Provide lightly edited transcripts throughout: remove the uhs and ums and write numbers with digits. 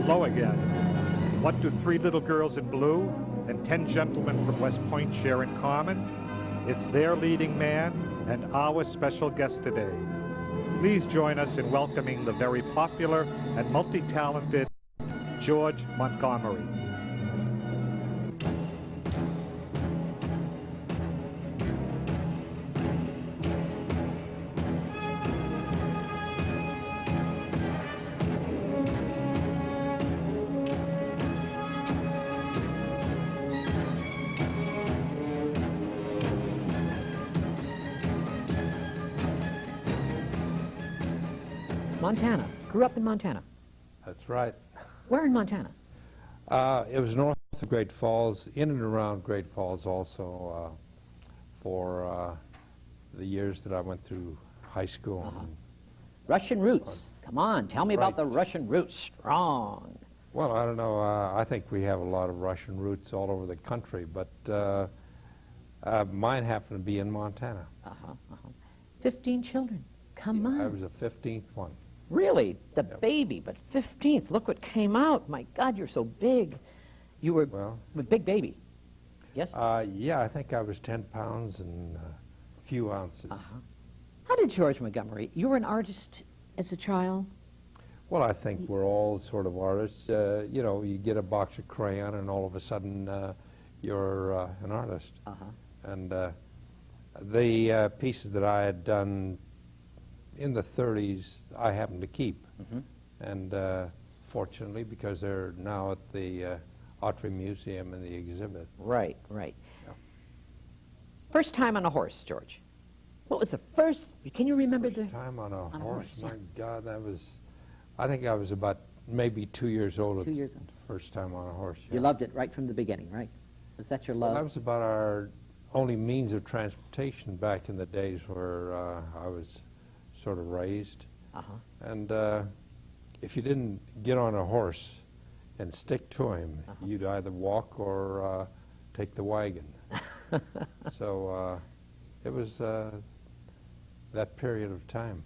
Hello again. What do 3 little girls in blue and 10 gentlemen from West Point share in common? It's their leading man and our special guest today. Please join us in welcoming the very popular and multi-talented George Montgomery. Montana. Grew up in Montana. That's right. Where in Montana? It was north of Great Falls, in and around Great Falls also, for the years that I went through high school. Russian roots. Come on, tell me about the Russian roots. Strong. Well, I don't know. I think we have a lot of Russian roots all over the country, but mine happened to be in Montana. 15 children. Come on. I was the 15th one. Really? The baby, but 15th. Look what came out. My God, you're so big. You were a big baby. Yes? Yeah, I think I was 10 pounds and a few ounces. How did George Montgomery, you were an artist as a child? Well, I think we're all sort of artists. You know, you get a box of crayon and all of a sudden you're an artist. And the pieces that I had done in the 30s, I happen to keep. And fortunately, because they're now at the Autry Museum in the exhibit. Right, right. First time on a horse, George. What was the first, can you remember First time on a horse? My God, that was, I think I was about maybe 2 years old. 2 years old. First time on a horse. You loved it right from the beginning, right? Was that your love? Well, that was about our only means of transportation back in the days where I was sort of raised. And if you didn't get on a horse and stick to him, you'd either walk or take the wagon. So it was that period of time.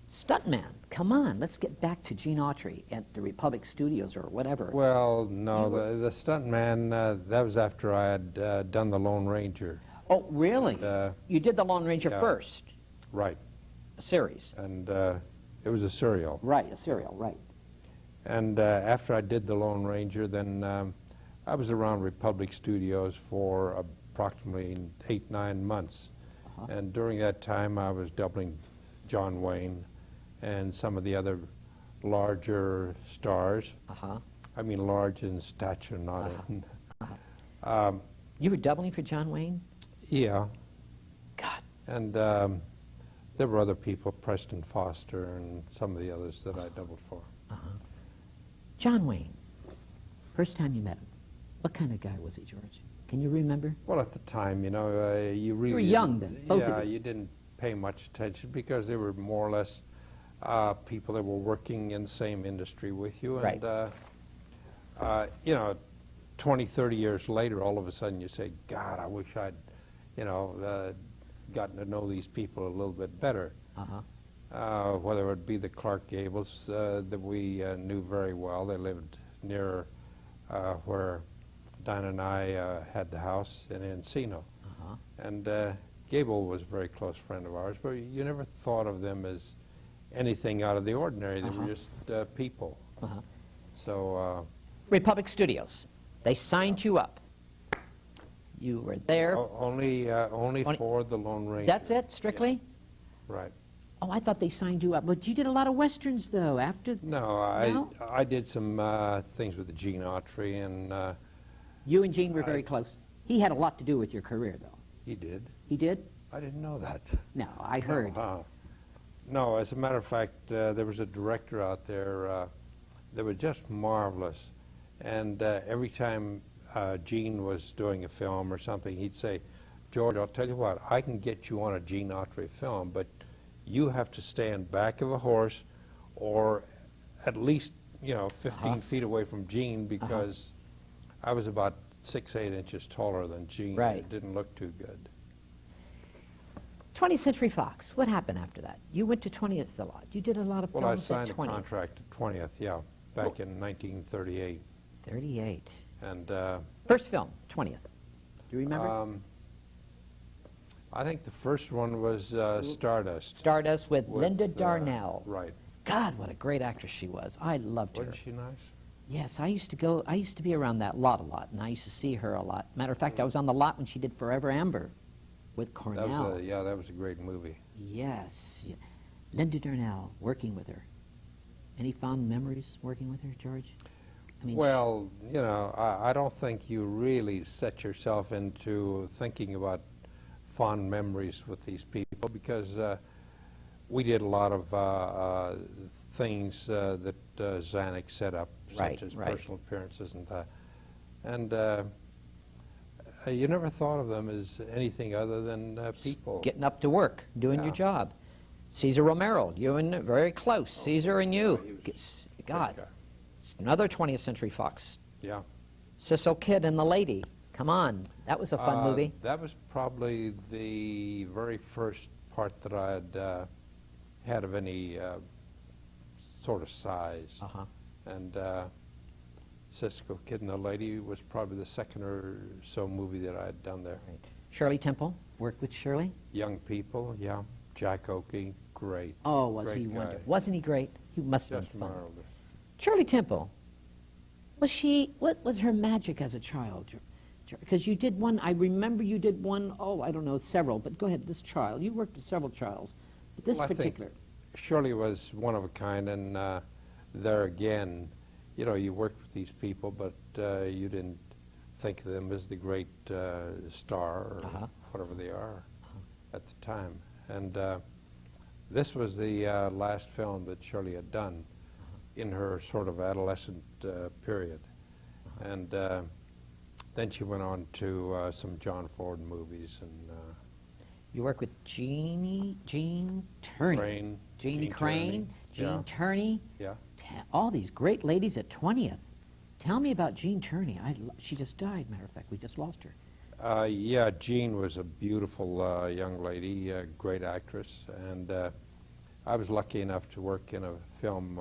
Stuntman, come on, let's get back to Gene Autry at the Republic Studios or whatever. Well, no, the stuntman, that was after I had done The Lone Ranger. Oh, really? You did The Lone Ranger first? Right. A series? And it was a serial. Right, a serial, right. And after I did The Lone Ranger, then I was around Republic Studios for approximately 8-9 months. And during that time, I was doubling John Wayne and some of the other larger stars. I mean large in stature, not in... You were doubling for John Wayne? Yeah. God. And there were other people, Preston Foster and some of the others that I doubled for. John Wayne, first time you met him, what kind of guy was he, George? Can you remember? Well, at the time, you know, you really... You were young then, both yeah, you didn't pay much attention because they were more or less people that were working in the same industry with you. And, you know, 20, 30 years later, all of a sudden you say, God, I wish I'd, you know, gotten to know these people a little bit better. Whether it be the Clark Gables that we knew very well. They lived near where Dinah and I had the house in Encino. And Gable was a very close friend of ours, but you never thought of them as anything out of the ordinary. They were just people. So Republic Studios, they signed you up. You were there. Only for The Lone Ranger. That's it, strictly? Yeah. Right. Oh, I thought they signed you up. But you did a lot of westerns, though, after... No, I did some things with Gene Autry, and... you and Gene were very close. He had a lot to do with your career, though. He did. He did? I didn't know that. No, I heard. No, as a matter of fact, there was a director out there that was just marvelous. And every time Gene was doing a film or something, he'd say, George, I'll tell you what, I can get you on a Gene Autry film, but you have to stand back of a horse or at least, you know, 15 feet away from Gene, because I was about 6-8 inches taller than Gene. Right. It didn't look too good. 20th Century Fox, what happened after that? You went to 20th a lot. You did a lot of films at 20th. Well, I signed a contract at 20th, yeah. back in 1938. 38. And first film, 20th. Do you remember? I think the first one was Stardust. Stardust with Linda Darnell. Right. God, what a great actress she was. I loved her. Wasn't she nice? Yes, I used to be around that lot a lot, and I used to see her a lot. Matter of fact, I was on the lot when she did Forever Amber with Cornell. That was a great movie. Yes. Linda Darnell, working with her. Any fond memories working with her, George? I mean, well, you know, I don't think you really set yourself into thinking about fond memories with these people because we did a lot of things that Zanuck set up, such as personal appearances and that. And you never thought of them as anything other than people. Getting up to work, doing your job. Cesar Romero, you and very close. Caesar and you. God. It's another 20th Century Fox. Yeah. Cecil Kidd and the Lady. Come on. That was a fun movie. That was probably the very first part that I had had of any sort of size. And Cecil Kidd and the Lady was probably the second or so movie that I had done there. Right. Shirley Temple, worked with Shirley? Young People, yeah. Jack Oakey, great. Oh, was he wonderful? Wasn't he great? He must have Just been fun. marvelous. Shirley Temple, what was her magic as a child? Because you did one, I remember you did one, I don't know, several, but go ahead, this child. You worked with several childs, but this particular. I think Shirley was one of a kind, and there again, you know, you worked with these people, but you didn't think of them as the great star or whatever they are at the time. And this was the last film that Shirley had done in her sort of adolescent period. And then she went on to some John Ford movies. And you worked with Jeannie Turney. Jeannie Crane, Jean Turney. Yeah. All these great ladies at 20th. Tell me about Jean Turney. She just died, matter of fact. We just lost her. Yeah, Jean was a beautiful young lady, a great actress. And I was lucky enough to work in a film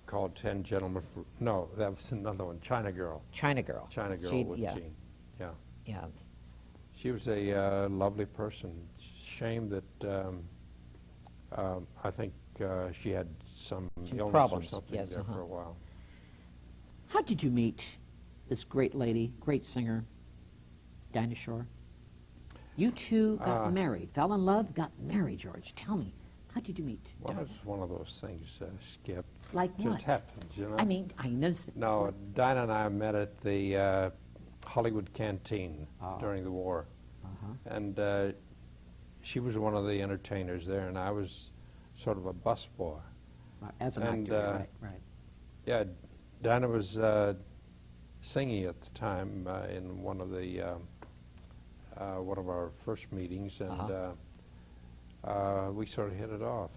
called 10 Gentlemen for... No, that was another one, China Girl. China Girl. China Girl with Jean. Yeah. Yeah. She was a lovely person. Shame that I think she had some illness problems. or something there for a while. How did you meet this great lady, great singer, Dinah Shore? You two got married, fell in love, got married, George. Tell me, how did you meet? Well, it was one of those things, Skip. Like what? Just happened, you know? I mean, I noticed it. No, Dinah and I met at the Hollywood Canteen during the war. And she was one of the entertainers there, and I was sort of a busboy. As an actor, right. Yeah, Dinah was singing at the time in one of our first meetings, and we sort of hit it off.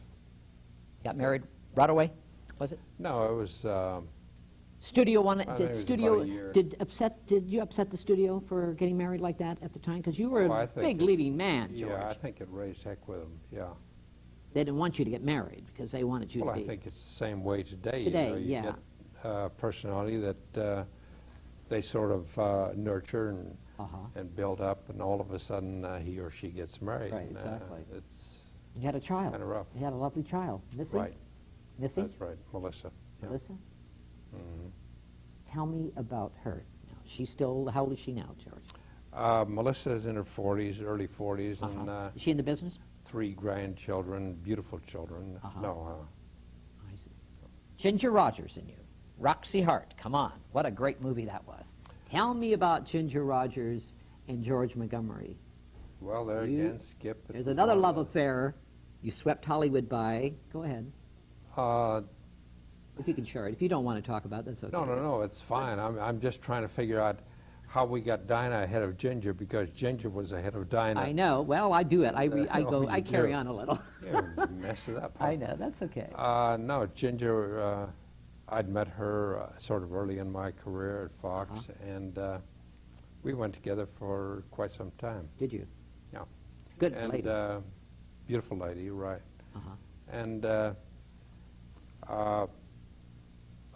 Got married right away, was it? No, it was. Studio one. Did you upset the studio for getting married like that at the time? Because you were a big leading man, George. Yeah, I think it raised heck with them. Yeah. They didn't want you to get married because they wanted you to be. Well, I think it's the same way today. Today, you get a personality that they sort of nurture and build up, and all of a sudden he or she gets married. Right, and, exactly. It's you had a child. Kind of rough. You had a lovely child, Missy. Right. Missy. That's right, Melissa. Yeah. Melissa. Tell me about her. Now, she's still. How old is she now, George? Melissa is in her 40s, early 40s, and is she in the business? 3 grandchildren, beautiful children. I see. Ginger Rogers and you, Roxy Hart. Come on, what a great movie that was. Tell me about Ginger Rogers and George Montgomery. Well, there again, Skip. There's another love affair. You swept Hollywood by. Go ahead. If you can share it. If you don't want to talk about it, that's okay. No, it's fine. I'm just trying to figure out how we got Dinah ahead of Ginger, because Ginger was ahead of Dinah. I know. Well, I do it. I carry on a little. You mess it up. Huh? I know. That's okay. No, Ginger, I'd met her sort of early in my career at Fox, and we went together for quite some time. Did you? Yeah. Good lady. Beautiful lady, right. And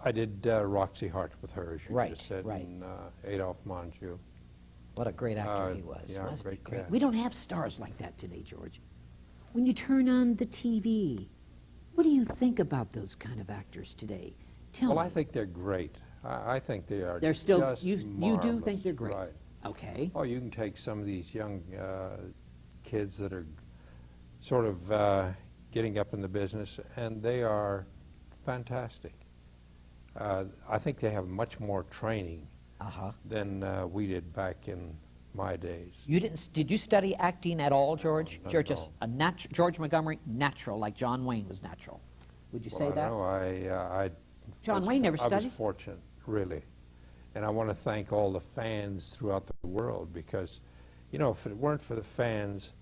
I did Roxy Hart with her, as you Right, just said, right. and Adolphe Menjou. What a great actor he was. Yeah, Wasn't he great cast. We don't have stars like that today, George. When you turn on the TV, what do you think about those kind of actors today? Tell Well, me. I think they're great. I think they are. They're still, just you do marvelous. think they're great? Right. Okay. Oh, you can take some of these young kids that are sort of getting up in the business, and they are fantastic. I think they have much more training than we did back in my days. You didn't? Did you study acting at all, George? Not You're at just all. George Montgomery, natural, like John Wayne was natural. Would you say that? No, John Wayne never I studied? was fortunate, really. And I want to thank all the fans throughout the world because, you know, if it weren't for the fans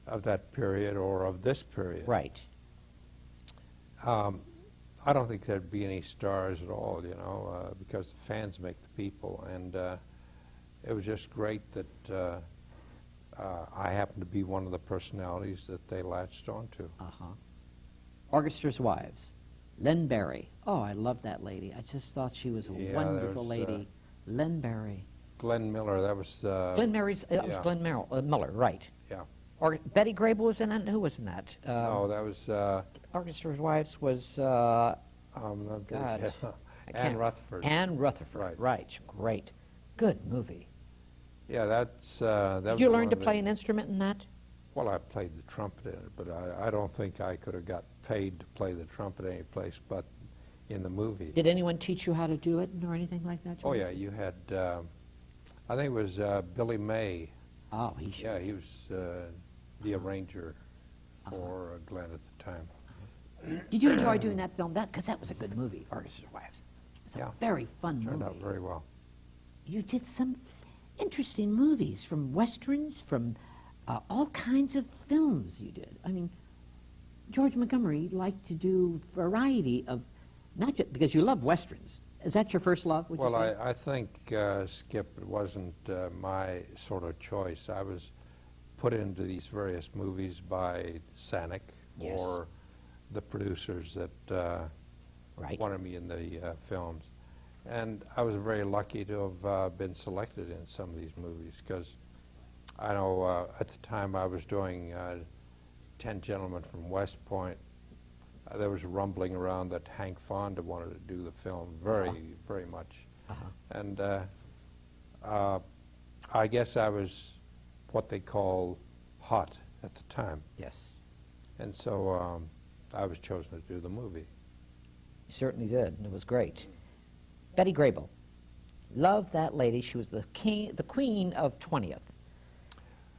of that period or of this period, Right. I don't think there'd be any stars at all, you know, because the fans make the people. And it was just great that I happened to be one of the personalities that they latched onto. Orchestra's Wives. Len Barry. Oh, I love that lady. I just thought she was a Yeah, wonderful there's, lady. Len Barry. Glenn Miller, that was... Glenn Mary's, that was yeah. Glenn Miller, right. Yeah. Or Betty Grable was in it? Who was in that? No, that was... Orchestra's Wives was, God. I Ann can't- Rutherford. Ann Rutherford, right. Great. Good movie. Yeah, that's... that Did was you one learn to of the- play an instrument in that? Well, I played the trumpet in it, but I don't think I could have gotten paid to play the trumpet any place but in the movie. Did anyone teach you how to do it or anything like that? Oh, George? yeah, you had... I think it was Billy May. Oh, he should. Yeah, he was the arranger for Glenn at the time. Did you enjoy doing that film? Because that was a good movie, Orchestra's Wives. It's a Yeah. very fun Turned movie. out very well. You did some interesting movies, from westerns, from all kinds of films you did. I mean, George Montgomery liked to do variety of, not just, because you love westerns. Is that your first love, would you say? Well, I think, Skip, it wasn't my sort of choice. I was put into these various movies by Sanic Yes. or the producers that Right. wanted me in the films. And I was very lucky to have been selected in some of these movies because I know at the time I was doing 10 Gentlemen from West Point. There was rumbling around that Hank Fonda wanted to do the film very much. And I guess I was what they call hot at the time. Yes. And so I was chosen to do the movie. You certainly did, and it was great. Betty Grable. Love that lady. She was the queen of 20th.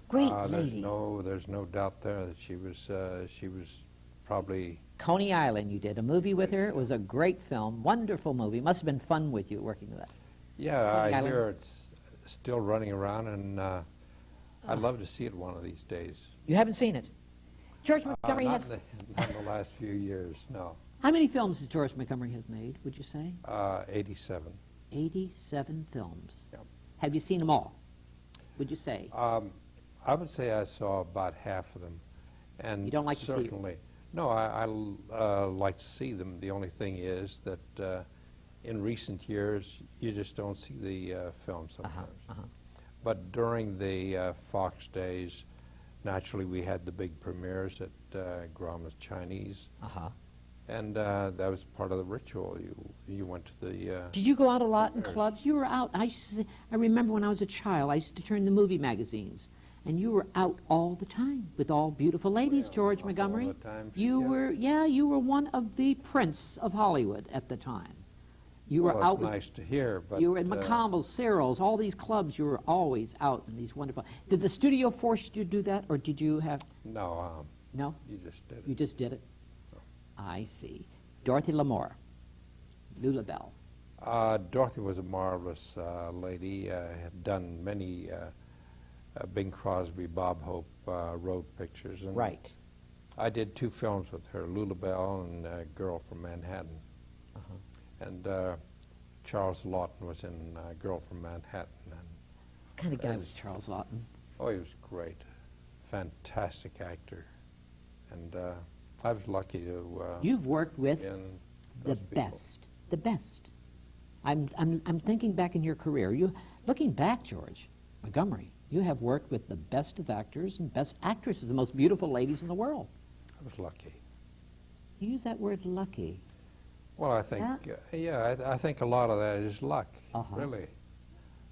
Great lady. There's no doubt there that she was probably... Coney Island you did a movie with her. It was a great film, wonderful movie. Must have been fun with you working with that. Yeah, Coney I Island. hear it's still running around, and I'd love to see it one of these days. You haven't seen it? George Montgomery not has... not in the last few years, no. How many films has George Montgomery have made, would you say? 87. 87 films. Yep. Have you seen them all, would you say? I would say I saw about half of them. And You don't like to see them? certainly, no, I like to see them. The only thing is that in recent years, you just don't see the film sometimes. But during the Fox days, naturally we had the big premieres at Grauman's Chinese. And that was part of the ritual. You went to the... Did you go out a lot in clubs? You were out. I remember when I was a child, I used to turn the movie magazines, and you were out all the time with all beautiful ladies, George all Montgomery. the time, You yeah. you were one of the prince of Hollywood at the time. You were Well, out it's with, nice to hear, but... you were in McCombs, Cyril's, all these clubs. You were always out in these wonderful. Did the studio force you to do that, or did you have? No, No, you just did it. you just did it. I see. Dorothy Lamour, Lula Bell. Dorothy was a marvelous lady, had done many Bing Crosby, Bob Hope road pictures. And Right. I did 2 films with her, Lula Bell and Girl from Manhattan. And Charles Lawton was in Girl from Manhattan. And, What kind of guy was Charles Lawton? oh, he was great. Fantastic actor. And I was lucky to You've worked with in the those people. best, the best. I'm thinking back in your career. Looking back, George Montgomery, you have worked with the best of actors and best actresses, the most beautiful ladies in the world. I was lucky. You use that word lucky. Well, I think, I think a lot of that is luck, really.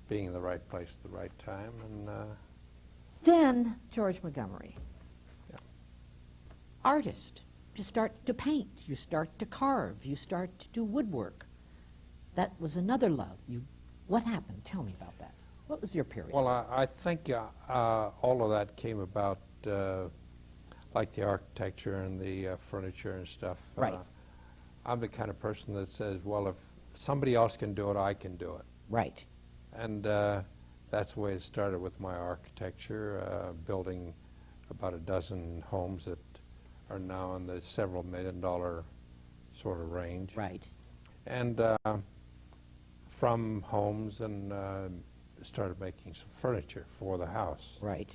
Being in the right place at the right time. And then, George Montgomery, artist. You start to paint, you start to carve, you start to do woodwork. That was another love. What happened? Tell me about that. What was your period? Well, I think all of that came about like the architecture and the furniture and stuff. Right. I'm the kind of person that says, well, if somebody else can do it, I can do it. Right. And that's the way it started with my architecture, building about a dozen homes that are now in the several $1 million sort of range. Right. And from homes and started making some furniture for the house. Right.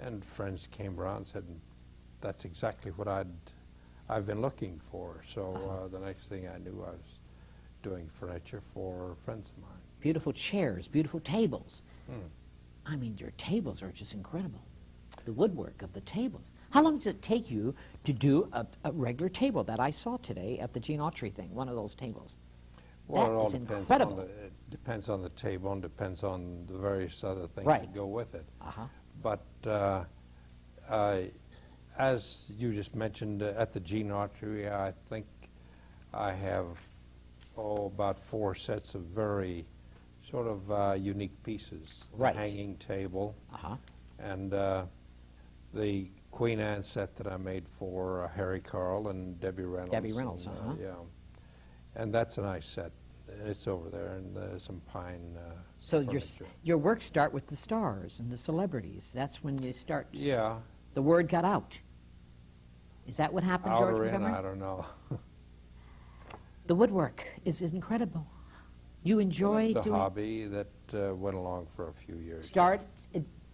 And friends came around and said, that's exactly what I've been looking for. So the next thing I knew, I was doing furniture for friends of mine. Beautiful chairs, beautiful tables. I mean, your tables are just incredible. The woodwork of the tables. How long does it take you to do a regular table that I saw today at the Gene Autry thing, one of those tables? Well, that it all is depends incredible. it depends on the table and depends on the various other things Right. that go with it. Uh-huh. But as you just mentioned, at the Gene Autry, I think I have about 4 sets of very sort of unique pieces. Right. The hanging table Uh-huh. and the Queen Anne set that I made for Harry Carl and Debbie Reynolds. Debbie Reynolds, and, yeah. And that's a nice set. It's over there, and there's some pine So furniture. your work start with the stars and the celebrities. That's when you start. Yeah. The word got out. Is that what happened, Out George or in, Montgomery? I don't know. The woodwork is incredible. You enjoy It's a doing hobby that went along for a few years.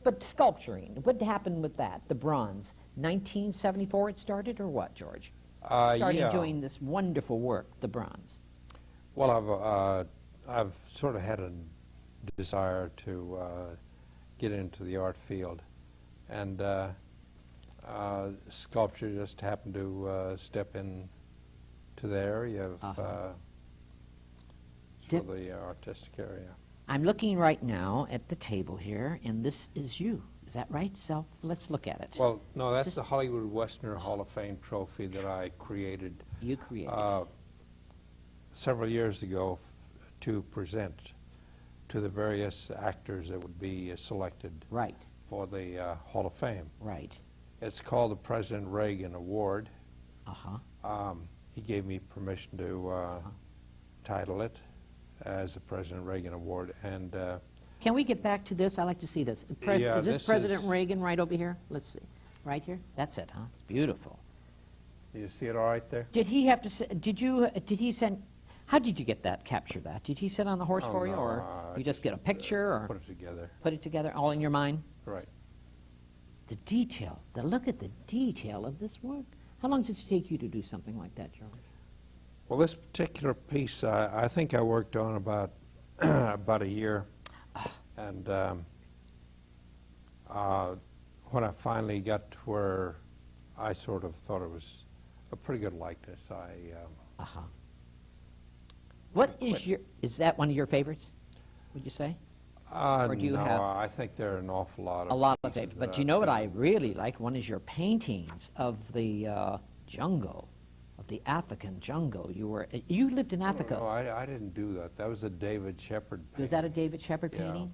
But sculpturing. What happened with that? The bronze. 1974 it started, or what, George? Starting yeah. doing this wonderful work, the bronze. Well, I've sort of had a desire to get into the art field, and sculpture just happened to step in to the area of sort of the artistic area. I'm looking right now at the table here, and this is you. Is that right? Let's look at it. Well, no, that's the Hollywood Westerner Hall of Fame trophy that I created. You created. Several years ago to present to the various actors that would be selected Right. for the Hall of Fame. Right. It's called the President Reagan Award. Uh-huh. He gave me permission to title it as the President Reagan Award. And Can we get back to this? I like to see this. Yeah, is this this President is- Reagan right over here? Let's see. Right here? That's it, huh? It's beautiful. you see it all right there? Did he have to, did he send, how did you get that, capture that? Did he sit on the horse Oh, for you, no, or I you just get a picture, or Put it together. put it together all in your mind? Right. The detail, look at the detail of this work. How long does it take you to do something like that, George? Well, this particular piece, I think I worked on about about a year, and when I finally got to where I sort of thought it was a pretty good likeness, Uh-huh. What is is that one of your favorites, would you say? Or do you no, have- I think there are an awful lot of A lot of pieces favorites. But that you know what I think- really like? One is your paintings of the jungle, of the African jungle. You lived in Africa. No, I didn't do that. That was a David Shepard painting. Was that a David Shepard Yeah. painting?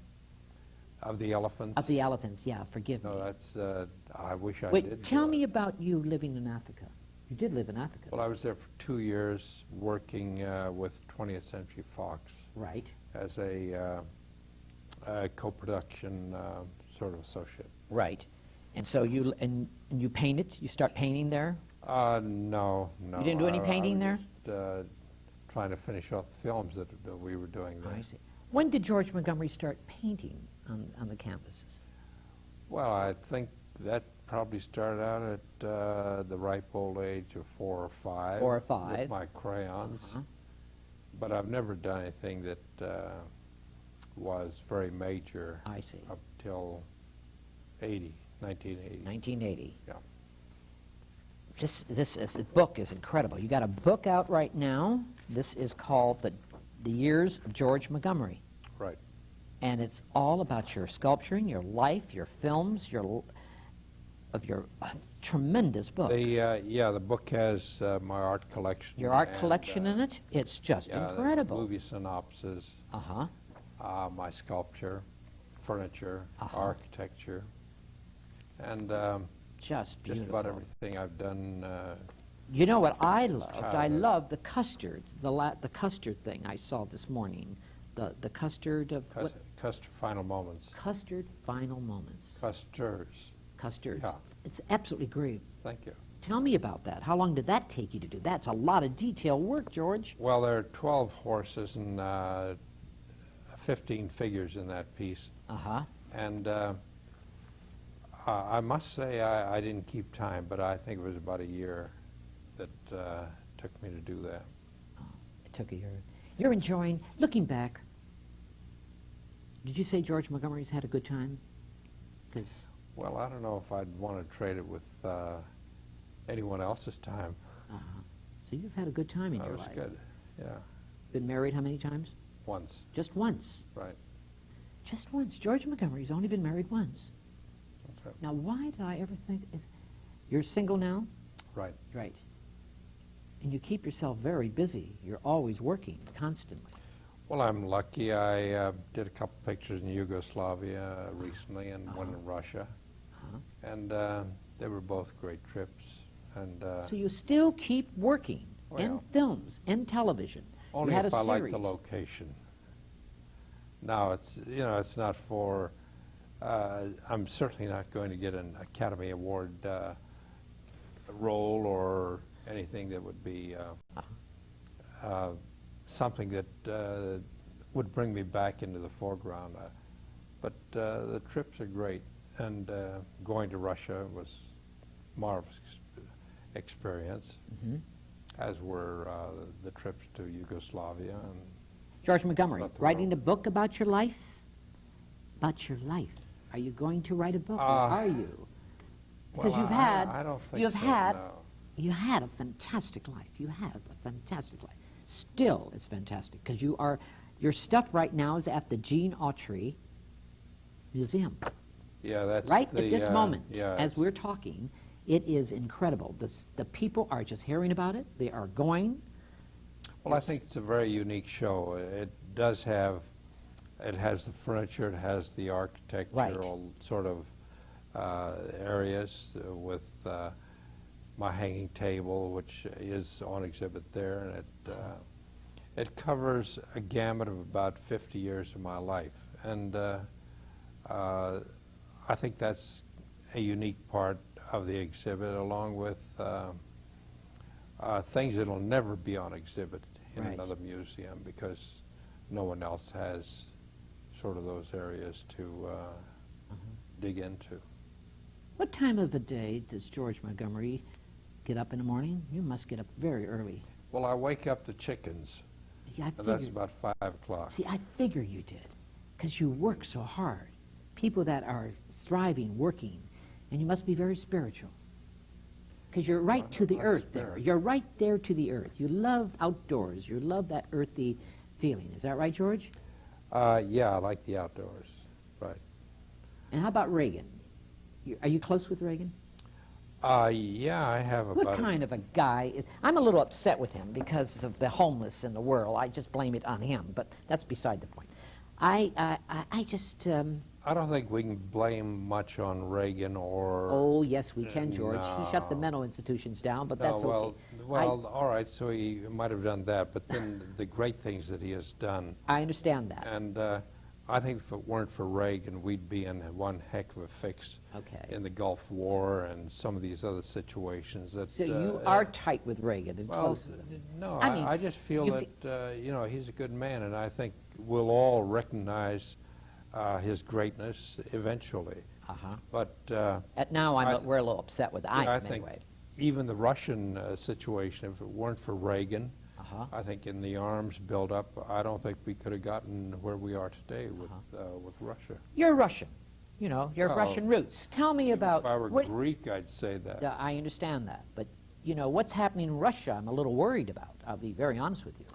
Of the elephants? Of the elephants, yeah, forgive me. No, that's, I wish I Wait, did. tell do me it. about you living in Africa. You did live in Africa. Well, I was there for 2 years working with 20th Century Fox Right. as a co-production sort of associate. Right. And so you painted, you start painting there? No. You didn't do any painting there? Just trying to finish off the films that we were doing there. I see. When did George Montgomery start painting on the canvases? Well, I think that probably started out at the ripe old age of 4 or 5. 4 or 5. With my crayons. Uh-huh. but I've never done anything that was very major. I see. Up till 1980. 1980. Yeah. This book is incredible. You got a book out right now. This is called The Years of George Montgomery. Right. And it's all about your sculpturing, your life, your films, your tremendous book. The book has my art collection. Your art collection in it? It's just incredible. Movie synopsis. My sculpture, furniture, architecture, and just beautiful. just about everything I've done. You know what I loved? I loved the custard, the custard thing I saw this morning. The custard of what? Custard Final Moments. Custard Final Moments. Custards. Custards. Yeah. It's absolutely great. Thank you. Tell me about that. How long did that take you to do? That's a lot of detailed work, George. Well, there are 12 horses and 15 figures in that piece. And I must say I didn't keep time, but I think it was about a year that took me to do that. Oh, it took a year. You're enjoying, looking back, did you say George Montgomery's had a good time? 'Cause well, I don't know if I'd want to trade it with anyone else's time. So you've had a good time in your life. That was good, yeah. Been married how many times? Once. Just once. Right. Just once. George Montgomery's only been married once. That's right. Now, why did I ever think... You're single now? Right. Right. And you keep yourself very busy. You're always working, constantly. Well, I'm lucky. I did a couple pictures in Yugoslavia recently and one in Russia. And they were both great trips. And so you still keep working in films, in television. Only you had if a I like series. the location. Now, it's not for... I'm certainly not going to get an Academy Award role or anything that would be something that would bring me back into the foreground. But the trips are great, and going to Russia was a marvelous experience, as were the trips to Yugoslavia. And George Montgomery, writing a book about your life? About your life. Are you going to write a book, or are you? Because well, you've had, I don't think you've so, had, no. you had a fantastic life. You have a fantastic life. Still is fantastic, because your stuff right now is at the Gene Autry Museum. Yeah, that's right at this moment, yeah, as we're talking. It is incredible. The people are just hearing about it. They are going. Well, I think it's a very unique show. It does have, it has the furniture, it has the architectural sort of areas with my hanging table, which is on exhibit there, and it covers a gamut of about 50 years of my life. And I think that's a unique part of the exhibit, along with things that will never be on exhibit in another museum, because no one else has sort of those areas to dig into. What time of the day does George Montgomery get up in the morning? You must get up very early. Well, I wake up the chickens, Yeah, and that's about 5 o'clock. See, I figure you did, because you work so hard. People that are thriving, working, and you must be very spiritual. Because you're right to the earth there. You're right there to the earth. You love outdoors. You love that earthy feeling. Is that right, George? Yeah, I like the outdoors, right. And how about Reagan? Are you close with Reagan? Yeah, I have about... What kind of a guy is... I'm a little upset with him because of the homeless in the world. I just blame it on him, but that's beside the point. I just... I don't think we can blame much on Reagan or... Oh, yes, we can, George. No. He shut the mental institutions down, but that's okay. Well, all right, so he might have done that, but then the great things that he has done... I understand that. And I think if it weren't for Reagan, we'd be in one heck of a fix in the Gulf War and some of these other situations. That, so you are tight with Reagan and close with him. No, I mean, I just feel that, you know, he's a good man, and I think we'll all recognize his greatness eventually. But now we're a little upset with I anyway. think even the Russian situation, if it weren't for Reagan, I think in the arms buildup, I don't think we could have gotten where we are today with Russia. You're Russian. You know, you have Russian roots. Tell me about... If I were Greek, I'd say that. I understand that. But, you know, what's happening in Russia, I'm a little worried about. I'll be very honest with you.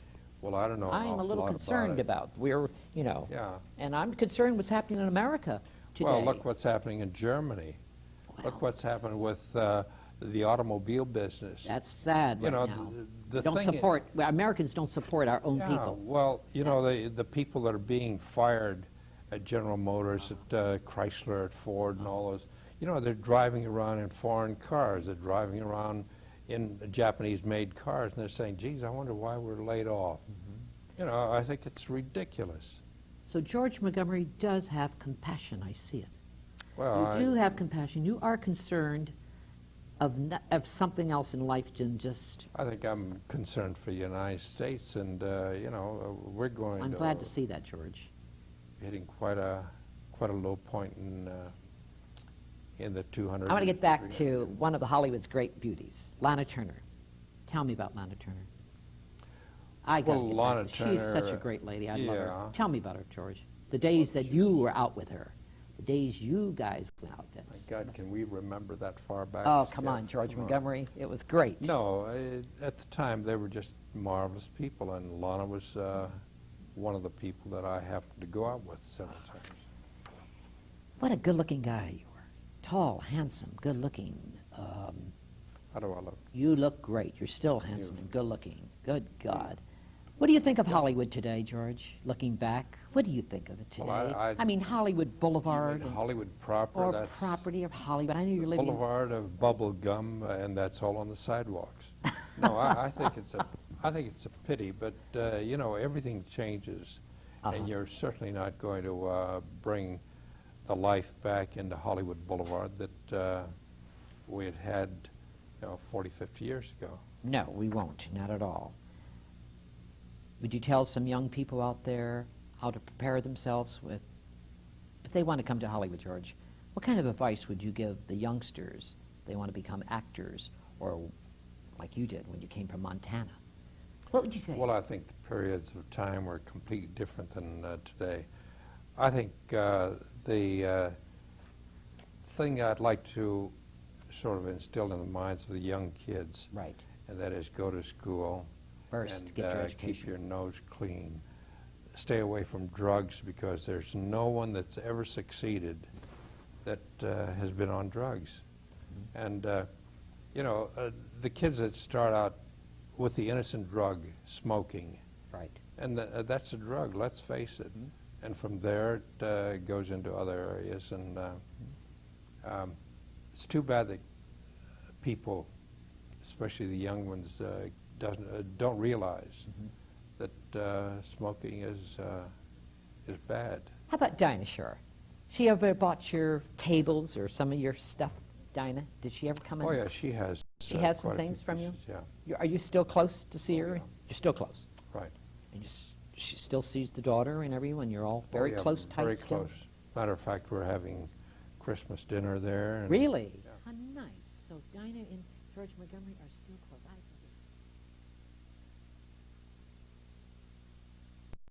Well, I don't know. I'm a little concerned about. We're, you know... Yeah. And I'm concerned what's happening in America today. Well, look what's happening in Germany. Well, look what's happened with the automobile business. That's sad right now. Americans don't support our own people. Well, you know, the people that are being fired at General Motors, at Chrysler, at Ford, and all those, you know, they're driving around in foreign cars. They're driving around in Japanese-made cars, and they're saying, geez, I wonder why we're laid off. You know, I think it's ridiculous. So George Montgomery does have compassion. I see it. Well, you do have compassion. You are concerned of something else in life than just... I think I'm concerned for the United States, and, you know, we're going I'm glad to see that, George. Hitting quite a low point in the 200. I want to get back to one of the Hollywood's great beauties, Lana Turner. Tell me about Lana Turner. Lana Turner, she's such a great lady. I love her. Tell me about her, George. The days that you were out with her, the days you guys went out. My God, can we remember that far back? Oh, come on, George Montgomery. It was great. No, at the time they were just marvelous people, and Lana was one of the people that I happened to go out with several times. What a good-looking guy you were. Tall, handsome, good-looking. How do I look? You look great. You're still handsome and good-looking. Good God. What do you think of Hollywood today, George? Looking back, what do you think of it today? Well, I mean, Hollywood Boulevard. Hollywood proper. Or that's property of Hollywood. I know you're living... Boulevard of bubble gum, and that's all on the sidewalks. No, I think it's a pity, but you know, everything changes, and you're certainly not going to bring the life back into Hollywood Boulevard that we had, you know, 40, 50 years ago. No, we won't, not at all. Would you tell some young people out there how to prepare themselves if they want to come to Hollywood, George? What kind of advice would you give the youngsters? They want to become actors, or like you did when you came from Montana. What would you say? Well, I think the periods of time were completely different than today. I think the thing I'd like to sort of instill in the minds of the young kids, right, and that is go to school, first, and get your education. Keep your nose clean. Stay away from drugs, because there's no one that's ever succeeded that has been on drugs. And, you know, the kids that start out with the innocent drug, smoking, right, and that's a drug, let's face it. And from there it goes into other areas. And it's too bad that people, especially the young ones, don't realize that smoking is bad. How about Dinah Shore? She ever bought your tables or some of your stuff, Dinah? Did she ever come in? Oh yeah, she has. She has some things from you? Yeah. Are you still close to see her? Yeah. You're still close? Right. And she still sees the daughter and everyone? You're all very close, tight very still? close. Matter of fact, we're having Christmas dinner there. And really? yeah. How nice. So Dinah and George Montgomery are still close.